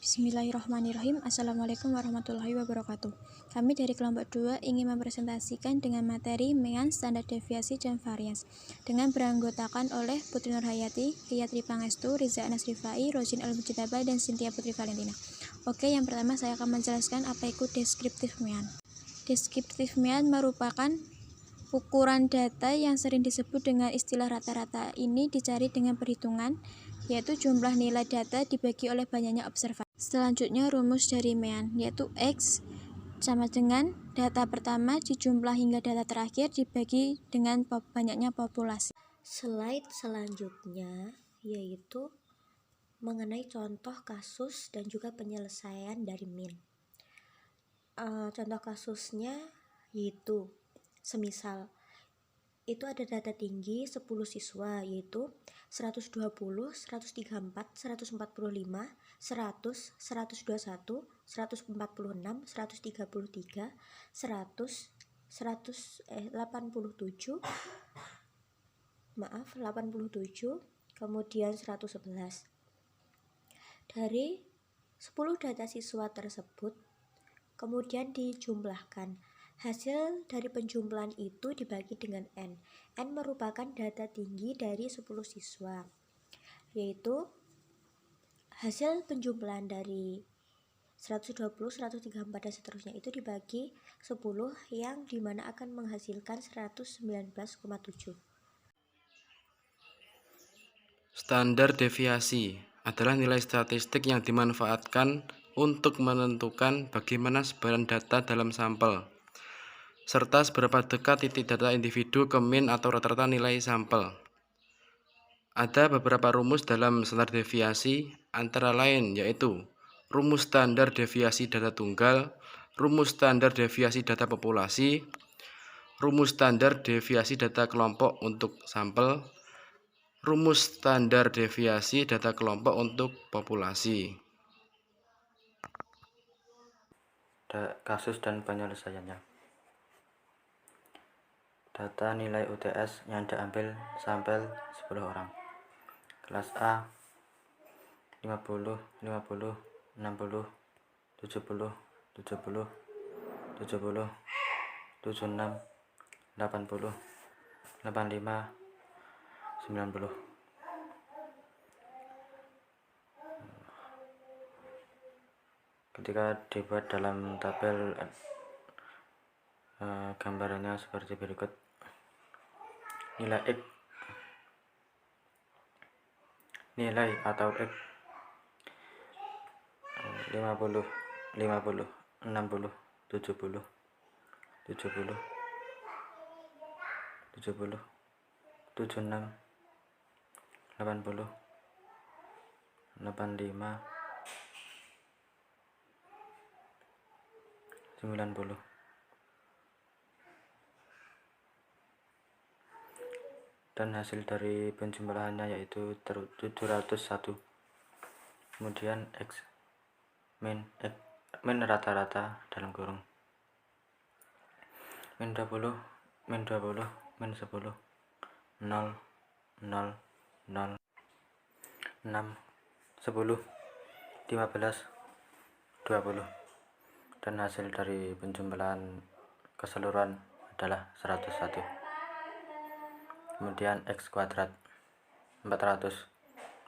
Bismillahirrahmanirrahim. Assalamualaikum warahmatullahi wabarakatuh. Kami dari kelompok 2 ingin mempresentasikan dengan materi mean, standar deviasi, dan varians dengan beranggotakan oleh Putri Nurhayati, Riyatri Pangestu, Riza Anas Rifai, Rosin Al-Mujtaba, dan Cynthia Putri Valentina. Oke, yang pertama saya akan menjelaskan apa itu deskriptif mean. Deskriptif mean merupakan ukuran data yang sering disebut dengan istilah rata-rata. Ini dicari dengan perhitungan, yaitu jumlah nilai data dibagi oleh banyaknya observasi. Selanjutnya rumus dari mean, yaitu X sama dengan data pertama dijumlah hingga data terakhir dibagi dengan banyaknya populasi. Slide selanjutnya yaitu mengenai contoh kasus dan juga penyelesaian dari mean. Contoh kasusnya yaitu semisal itu ada data tinggi 10 siswa yaitu 120, 134, 145, 100, 121, 146, 133, 100, 87, kemudian 111. Dari 10 data siswa tersebut kemudian dijumlahkan. Hasil dari penjumlahan itu dibagi dengan N. N merupakan data tinggi dari 10 siswa, yaitu hasil penjumlahan dari 120, 134, dan seterusnya itu dibagi 10 yang dimana akan menghasilkan 119,7. Standar deviasi adalah nilai statistik yang dimanfaatkan untuk menentukan bagaimana sebaran data dalam sampel, serta seberapa dekat titik data individu ke mean atau rata-rata nilai sampel. Ada beberapa rumus dalam standar deviasi, antara lain yaitu rumus standar deviasi data tunggal, rumus standar deviasi data populasi, rumus standar deviasi data kelompok untuk sampel, rumus standar deviasi data kelompok untuk populasi. Kasus dan penyelesaiannya. Data nilai UTS yang diambil sampel 10 orang. Kelas A 50, 50, 60, 70, 70, 70, 76, 80, 85, 90. Ketika dibuat dalam tabel gambarannya seperti berikut. Nilai X, nilai atau X 50, 50, 60, 70, 70, 70, 76, 80, 85, 90. Dan hasil dari penjumlahannya yaitu 701. Kemudian X min rata-rata dalam kurung min 20, min 20, min 10, 0, 0, 0, 6, 10, 15, 20. Dan hasil dari penjumlahan keseluruhan adalah 101. Kemudian X kuadrat 400,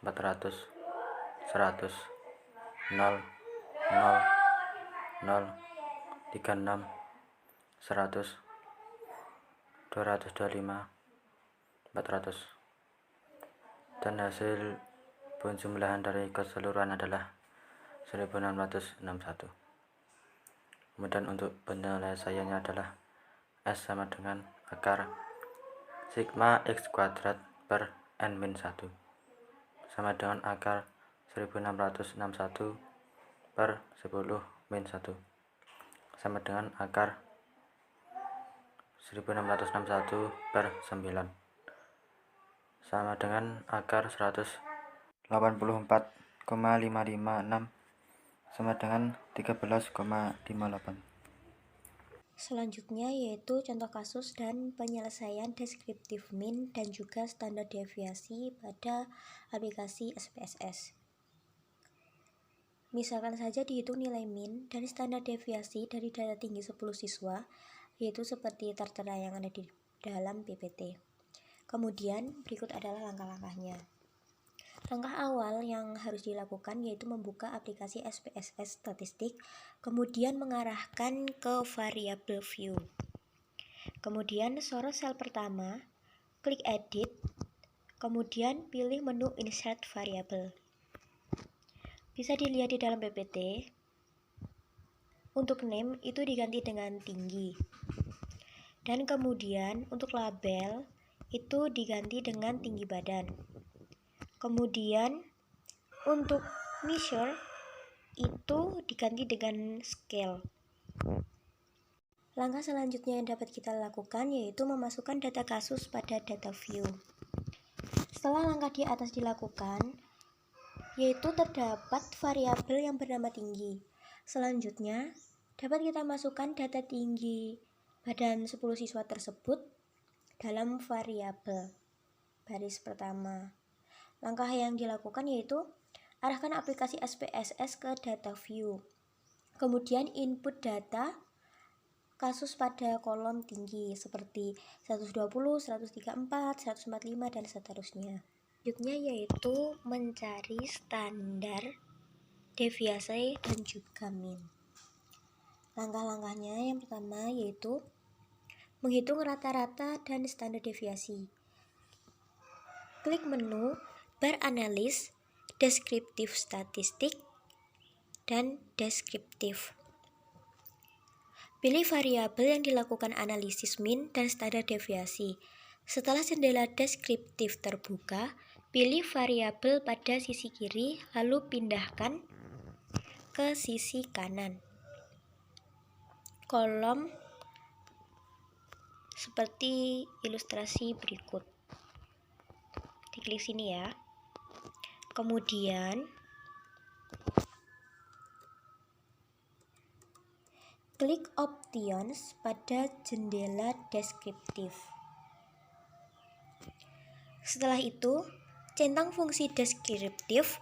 400, 100, 0, 0, 0, 36, 100, 225, 400. Dan hasil penjumlahan dari keseluruhan adalah 1661. Kemudian untuk penyelesaiannya adalah S sama dengan akar sigma X kuadrat per N min 1 sama dengan akar 1661 per 10 min 1 sama dengan akar 1661 per 9 sama dengan akar 184,556 sama dengan 13,58. Selanjutnya yaitu contoh kasus dan penyelesaian deskriptif mean dan juga standar deviasi pada aplikasi SPSS. Misalkan saja dihitung nilai min dan standar deviasi dari data tinggi 10 siswa, yaitu seperti tertera yang ada di dalam PPT. Kemudian berikut adalah langkah-langkahnya. Langkah awal yang harus dilakukan yaitu membuka aplikasi SPSS statistik, kemudian mengarahkan ke variable view. Kemudian sorot sel pertama, klik edit, kemudian pilih menu insert variable. Bisa dilihat di dalam PPT, untuk name itu diganti dengan tinggi. Dan kemudian untuk label itu diganti dengan tinggi badan. Kemudian untuk measure itu diganti dengan scale. Langkah selanjutnya yang dapat kita lakukan yaitu memasukkan data kasus pada data view. Setelah langkah di atas dilakukan, yaitu terdapat variabel yang bernama tinggi. Selanjutnya, dapat kita masukkan data tinggi badan 10 siswa tersebut dalam variabel baris pertama. Langkah yang dilakukan yaitu arahkan aplikasi SPSS ke data view. Kemudian input data kasus pada kolom tinggi seperti 120, 134, 145, dan seterusnya. Selanjutnya yaitu mencari standar deviasi dan juga min. Langkah-langkahnya yang pertama yaitu menghitung rata-rata dan standar deviasi. Klik menu bar analis, deskriptif statistik, dan deskriptif. Pilih variabel yang dilakukan analisis min dan standar deviasi. Setelah jendela deskriptif terbuka, pilih variabel pada sisi kiri, lalu pindahkan ke sisi kanan. Kolom seperti ilustrasi berikut. Diklik sini ya. Kemudian klik options pada jendela deskriptif. Setelah itu, centang fungsi deskriptif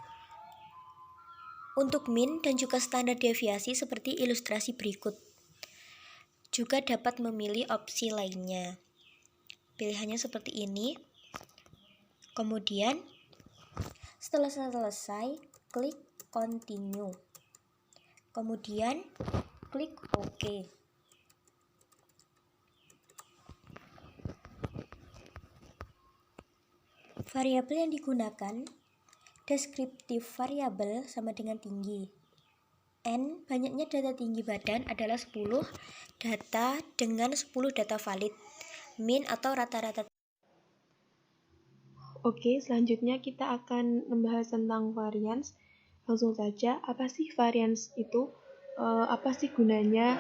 untuk min dan juga standar deviasi seperti ilustrasi berikut. Juga dapat memilih opsi lainnya. Pilihannya seperti ini. Kemudian, setelah selesai, klik continue. Kemudian, klik OK. Variabel yang digunakan deskriptif variabel sama dengan tinggi. N, banyaknya data tinggi badan adalah 10 data dengan 10 data valid. Min atau rata-rata. Oke, selanjutnya kita akan membahas tentang varians. Langsung saja, apa sih varians itu? Apa sih gunanya?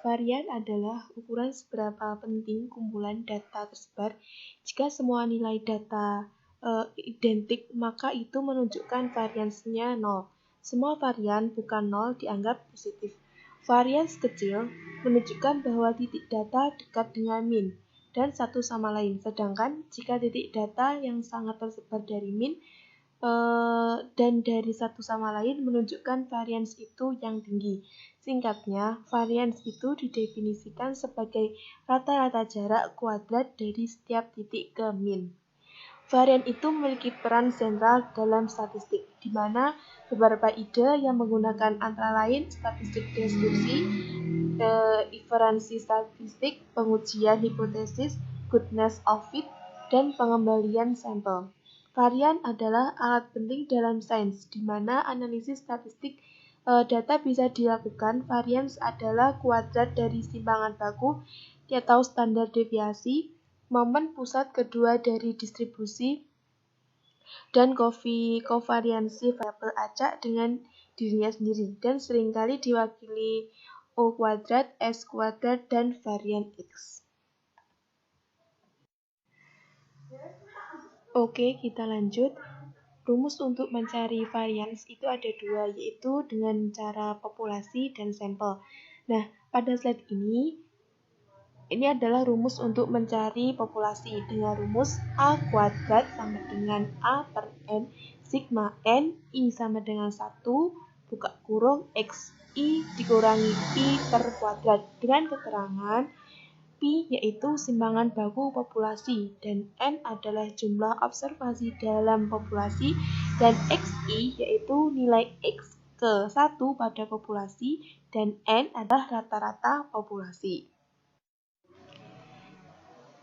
Varian adalah ukuran seberapa penting kumpulan data tersebar. Jika semua nilai data identik, maka itu menunjukkan variansnya 0. Semua varian bukan 0 dianggap positif. Varians kecil menunjukkan bahwa titik data dekat dengan min dan satu sama lain. Sedangkan jika titik data yang sangat tersebar dari min dan dari satu sama lain menunjukkan varians itu yang tinggi. Singkatnya, varians itu didefinisikan sebagai rata-rata jarak kuadrat dari setiap titik ke min. Varian itu memiliki peran sentral dalam statistik, di mana beberapa ide yang menggunakan antara lain statistik deskripsi, inferensi statistik, pengujian hipotesis, goodness of fit, dan pengembalian sampel. Varian adalah alat penting dalam sains, di mana analisis statistik data bisa dilakukan. Varians adalah kuadrat dari simpangan baku atau standar deviasi, momen pusat kedua dari distribusi, dan kovariansi variabel acak dengan dirinya sendiri, dan seringkali diwakili O kuadrat, S kuadrat, dan varian X. Oke, kita lanjut. Rumus untuk mencari varians itu ada dua, yaitu dengan cara populasi dan sampel. Nah, pada slide ini adalah rumus untuk mencari populasi dengan rumus A kuadrat sama dengan A per N, sigma N, I sama dengan 1, buka kurung XI dikurangi I per kuadrat dengan keterangan Pi yaitu simpangan baku populasi dan N adalah jumlah observasi dalam populasi dan XI yaitu nilai X ke 1 pada populasi dan N adalah rata-rata populasi.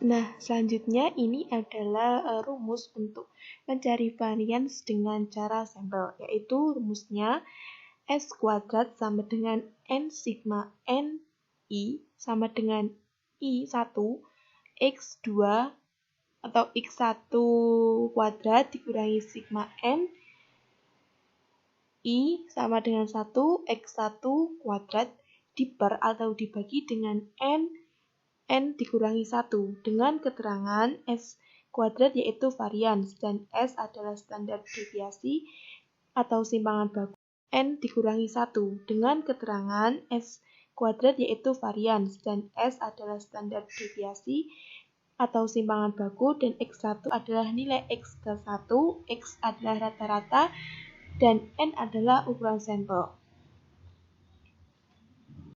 Nah, selanjutnya ini adalah rumus untuk mencari varians dengan cara sampel, yaitu rumusnya S kuadrat sama dengan N sigma N I sama dengan I1 X2 atau X1 kuadrat dikurangi sigma N I sama dengan 1 X1 kuadrat diper atau dibagi dengan N dikurangi 1 dengan keterangan S kuadrat yaitu varians dan S adalah standar deviasi atau simpangan baku. N dikurangi 1 dengan keterangan S kuadrat yaitu varians dan S adalah standar deviasi atau simpangan baku dan X1 adalah nilai X ke 1, X adalah rata-rata dan N adalah ukuran sampel.